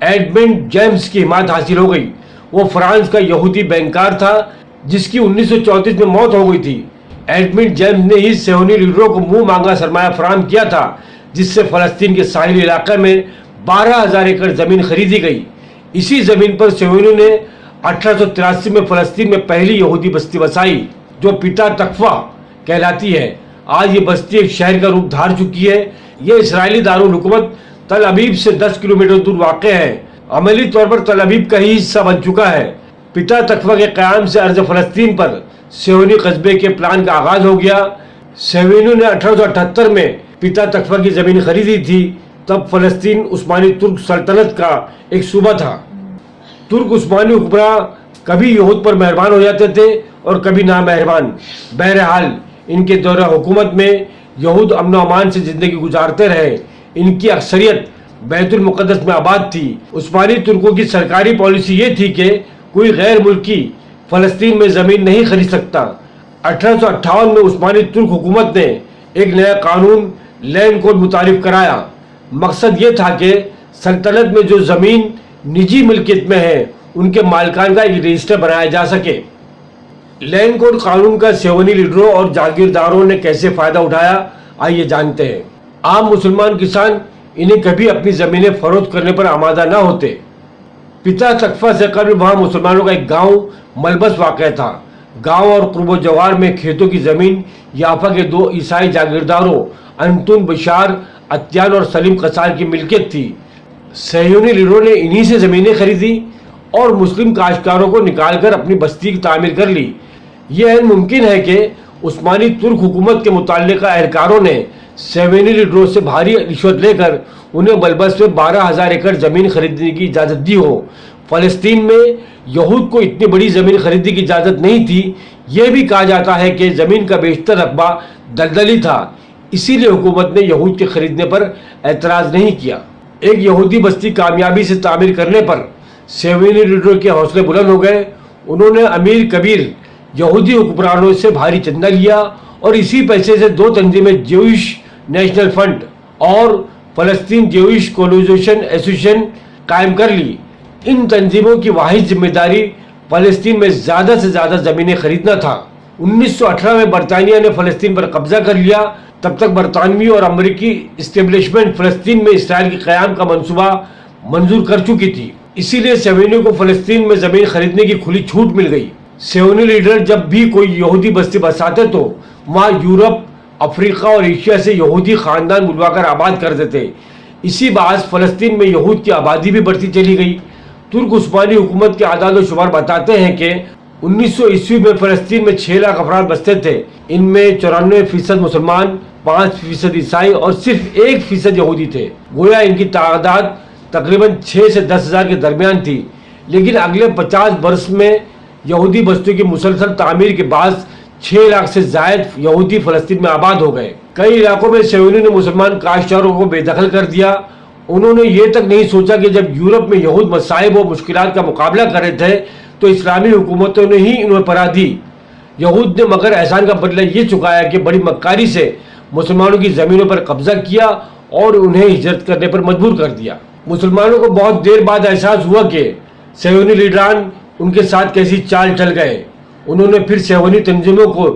Edmund James کی حمایت حاصل ہو گئی۔ وہ فرانس کا یہودی بینکار تھا جس کی 1934 میں موت ہو گئی تھی۔ ایڈمنڈ جیمز نے ہی صہیونی لیڈروں کو منہ مانگا سرمایہ فراہم کیا تھا، جس سے فلسطین کے ساحلی علاقے میں 12,000 ایکڑ زمین خریدی گئی۔ اسی زمین پر صہیونیوں نے 1883 میں فلسطین میں پہلی یہودی بستی بسائی جو پیتا تقویٰ کہلاتی ہے۔ آج یہ بستی ایک شہر کا روپ دھار چکی ہے۔ یہ اسرائیلی دارالحکومت تل ابیب سے 10 کلومیٹر دور واقع ہے۔ عملی طور پر تل ابیب کا ہی حصہ بن چکا ہے۔ پیتا تقویٰ کے قیام سے ارض فلسطین پر صہیونی قصبے کے پلان کا آغاز ہو گیا۔ صہیونیوں نے 1878 میں پیتا تقویٰ کی زمین خریدی تھی۔ تب فلسطین عثمانی ترک سلطنت کا ایک صوبہ تھا۔ ترک عثمانی حکمراں کبھی یہود پر مہربان ہو جاتے تھے اور کبھی نامہربان۔ بہرحال ان کے دور حکومت میں یہود امن و امان سے زندگی گزارتے رہے۔ ان کی اکثریت بیت المقدس میں آباد تھی۔ عثمانی ترکوں کی سرکاری پالیسی یہ تھی کہ کوئی غیر ملکی فلسطین میں زمین نہیں خرید سکتا۔ 1858 میں عثمانی ترک حکومت نے ایک نیا قانون لینڈ کوڈ متعارف کرایا۔ مقصد یہ تھا کہ سلطنت میں جو زمین نجی ملکیت میں ہے ان کے مالکان کا ایک رجسٹر بنایا جا سکے۔ لینڈ کوڈ قانون کا صہیونی لیڈروں اور جاگیرداروں نے کیسے فائدہ اٹھایا، آئیے جانتے ہیں۔ عام مسلمان کسان انہیں کبھی اپنی زمینیں فروخت کرنے پر آمادہ نہ ہوتے۔ پیتا تقویٰ سے قبل وہاں مسلمانوں کا ایک گاؤں ملبس واقع تھا۔ گاؤں اور قرب و جوار میں کھیتوں کی زمین یافا کے 2 عیسائی جاگیرداروں انتون بشار اتیان اور سلیم قصار کی ملکیت تھی۔ صہیونی لیڈروں نے انہی سے زمینیں خریدی اور مسلم کاشتکاروں کو نکال کر اپنی بستی کی تعمیر کر لی۔ یہ عین ممکن ہے کہ عثمانی ترک حکومت کے متعلقہ اہلکاروں نے صہیونی لیڈروں سے بھاری رشوت لے کر انہیں ملبس میں 12,000 ایکڑ زمین خریدنے کی اجازت دی ہو۔ فلسطین میں یہود کو اتنی بڑی زمین خریدنے کی اجازت نہیں تھی۔ یہ بھی کہا جاتا ہے کہ زمین کا بیشتر رقبہ دلدلی تھا، اسی لیے حکومت نے یہود کے خریدنے پر اعتراض نہیں کیا۔ ایک یہودی بستی کامیابی سے تعمیر کرنے پر صہیونی لیڈروں کے حوصلے بلند ہو گئے۔ انہوں نے امیر کبیر یہودی حکمرانوں سے بھاری چندہ لیا اور اسی پیسے سے 2 تنظیمیں جوئش نیشنل فرنٹ اور فلسطین جوئش کولونائزیشن ایسوسی قائم کر لی۔ ان تنظیموں کی واحد ذمہ داری فلسطین میں زیادہ سے زیادہ زمینیں خریدنا تھا۔ 1918 میں برطانیہ نے فلسطین پر قبضہ کر لیا۔ تب تک برطانوی اور امریکی اسٹیبلشمنٹ فلسطین میں اسرائیل کے قیام کا منصوبہ منظور کر چکی تھی۔ اسی لیے صہیونیوں کو فلسطین میں زمین خریدنے کی کھلی چھوٹ مل گئی۔ صہیونی لیڈر جب بھی کوئی یہودی بستی بساتے تو وہاں یورپ، افریقہ اور ایشیا سے یہودی خاندان بلوا کر آباد کر دیتے۔ اسی باعث فلسطین میں یہود کی آبادی بھی بڑھتی چلی گئی۔ ترک عثمانی حکومت کے اعداد و شمار بتاتے ہیں کہ 1900 عیسوی میں فلسطین میں 6 لاکھ افراد بستے تھے۔ ان میں 94% مسلمان، 5% عیسائی اور صرف 1% یہودی تھے۔ گویا ان کی تعداد تقریباً 6 سے 10,000 کے درمیان تھی۔ لیکن اگلے 50 برس میں یہودی بستیوں کی مسلسل تعمیر کے بعد 6 لاکھ سے زائد یہودی فلسطین میں آباد ہو گئے۔ کئی علاقوں میں صہیونیوں نے مسلمان کاشتکاروں کو بے دخل کر دیا۔ انہوں نے یہ تک نہیں سوچا کہ جب یورپ میں یہود مصائب و مشکلات کا مقابلہ کر رہے تھے تو اسلامی حکومتوں نے ہی انہیں پناہ دی۔ یہود نے مگر احسان کا بدلہ یہ چکایا کہ بڑی مکاری سے مسلمانوں کی زمینوں پر قبضہ کیا اور انہیں ہجرت کرنے پر مجبور کر دیا۔ مسلمانوں کو بہت دیر بعد احساس ہوا کہ صہیونی لیڈران ان کے ساتھ کیسی چال چل گئے۔ انہوں نے پھر صہیونی تنظیموں کو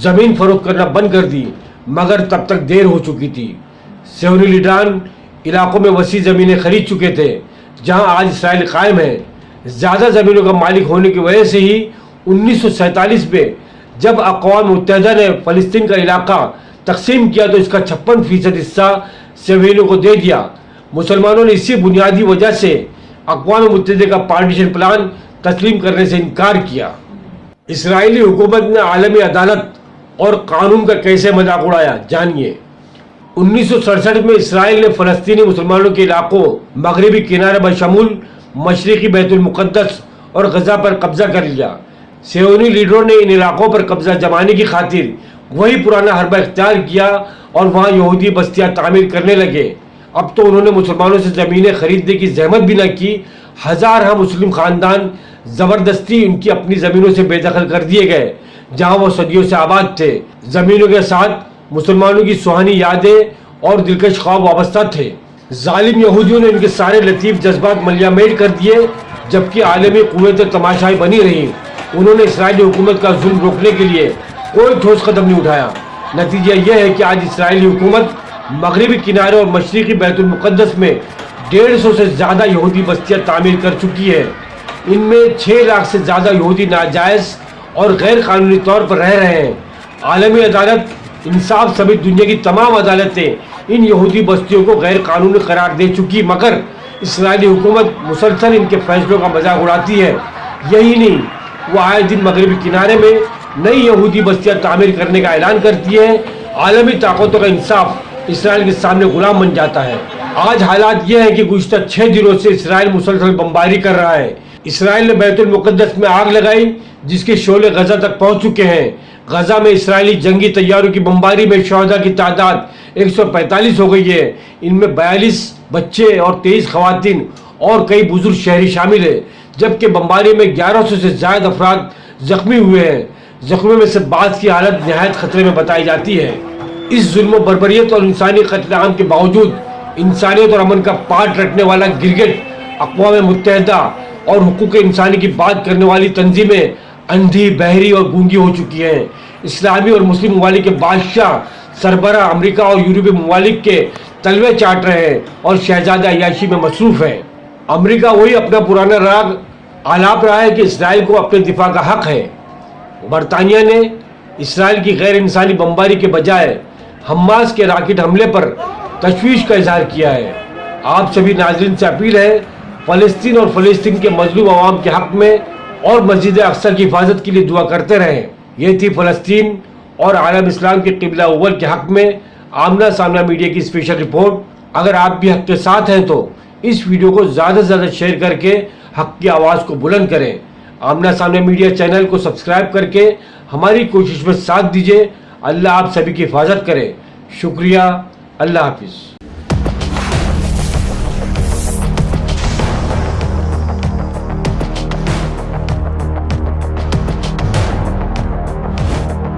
زمین فروخت کرنا بند کر دی، مگر تب تک دیر ہو چکی تھی۔ صہیونی لیڈران علاقوں میں وسیع زمینیں خرید چکے تھے جہاں آج اسرائیل قائم ہے۔ زیادہ زمینوں کا مالک ہونے کی وجہ سے ہی 1947 میں جب اقوام متحدہ نے فلسطین کا علاقہ تقسیم کیا تو اس کا 56% حصہ صہیونیوں کو دے دیا۔ مسلمانوں نے اسی بنیادی وجہ سے اقوام متحدہ کا پارٹیشن پلان تسلیم کرنے سے انکار کیا۔ اسرائیلی حکومت نے عالمی عدالت اور قانون کا کیسے مذاق اڑایا، جانیے۔ 1967 میں اسرائیل نے فلسطینی مسلمانوں کے علاقوں مغربی کنارے بشمول مشرقی بیت المقدس اور غزہ پر قبضہ کر لیا۔ صہیونی لیڈروں نے ان علاقوں پر قبضہ جمانے کی خاطر وہی پرانا حربہ اختیار کیا اور وہاں یہودی بستیاں تعمیر کرنے لگے۔ اب تو انہوں نے مسلمانوں سے زمینیں خریدنے کی زحمت بھی نہ کی۔ ہزارہ مسلم خاندان زبردستی ان کی اپنی زمینوں سے بے دخل کر دیے گئے جہاں وہ صدیوں سے آباد تھے۔ زمینوں کے ساتھ مسلمانوں کی سہانی یادیں اور دلکش خواب وابستہ تھے۔ ظالم یہودیوں نے ان کے سارے لطیف جذبات ملیامید کر دیے، جبکہ عالمی قوتیں تماشائی بنی رہی۔ انہوں نے اسرائیلی حکومت کا ظلم روکنے کے لیے کوئی ٹھوس قدم نہیں اٹھایا۔ نتیجہ یہ ہے کہ آج اسرائیلی حکومت مغربی کنارے اور مشرقی بیت المقدس میں 150 سے زیادہ یہودی بستیاں تعمیر کر چکی ہے۔ ان میں 6 لاکھ سے زیادہ یہودی ناجائز اور غیر قانونی طور پر رہ رہے ہیں۔ عالمی عدالت انصاف سمیت دنیا کی تمام عدالتیں ان یہودی بستیوں کو غیر قانونی قرار دے چکی، مگر اسرائیلی حکومت مسلسل ان کے فیصلوں کا مذاق اڑاتی ہے۔ یہی نہیں، وہ آئے دن مغربی کنارے میں نئی یہودی بستیاں تعمیر کرنے کا اعلان کرتی ہے۔ عالمی طاقتوں کا انصاف اسرائیل کے سامنے غلام بن جاتا ہے۔ آج حالات یہ ہیں کہ گزشتہ 6 دنوں سے اسرائیل مسلسل بمباری کر رہا ہے۔ اسرائیل نے بیت المقدس میں آگ لگائی، جس کے شعلے غزہ تک پہنچ چکے ہیں۔ غزہ میں اسرائیلی جنگی طیاروں کی بمباری میں شہداء کی تعداد 145 ہو گئی ہے۔ ان میں 42 بچے اور 23 خواتین اور کئی بزرگ شہری شامل ہیں، جبکہ بمباری میں 1100 سے زائد افراد زخمی ہوئے ہیں۔ زخمیوں میں سے بعض کی حالت نہایت خطرے میں بتائی جاتی ہے۔ اس ظلم و بربریت اور انسانی قتل عام کے باوجود انسانیت اور امن کا پاٹ رکھنے والا گرگٹ، اقوام متحدہ اور حقوق انسانی کی بات کرنے والی تنظیمیں اندھی، بہری اور گونگی ہو چکی ہیں۔ اسلامی اور مسلم ممالک کے بادشاہ سربراہ امریکہ اور یورپی ممالک کے تلوے چاٹ رہے ہیں اور شہزادہ عیاشی میں مصروف ہیں۔ امریکہ وہی اپنا پرانا راگ آلاپ رہا ہے کہ اسرائیل کو اپنے دفاع کا حق ہے۔ برطانیہ نے اسرائیل کی غیر انسانی بمباری کے بجائے حماس کے راکٹ حملے پر تشویش کا اظہار کیا ہے۔ آپ سبھی ناظرین سے اپیل ہے، فلسطین اور فلسطین کے مظلوم عوام کے حق میں اور مسجد اقصی کی حفاظت کے لیے دعا کرتے رہیں۔ یہ تھی فلسطین اور عالم اسلام کے قبلہ اول کے حق میں آمنہ سامنہ میڈیا کی اسپیشل رپورٹ۔ اگر آپ بھی حق کے ساتھ ہیں تو اس ویڈیو کو زیادہ سے زیادہ شیئر کر کے حق کی آواز کو بلند کریں۔ آمنہ سامنہ میڈیا چینل کو سبسکرائب کر کے ہماری کوشش میں ساتھ دیجیے۔ اللہ آپ سبھی کی حفاظت کرے۔ شکریہ۔ اللہ حافظ۔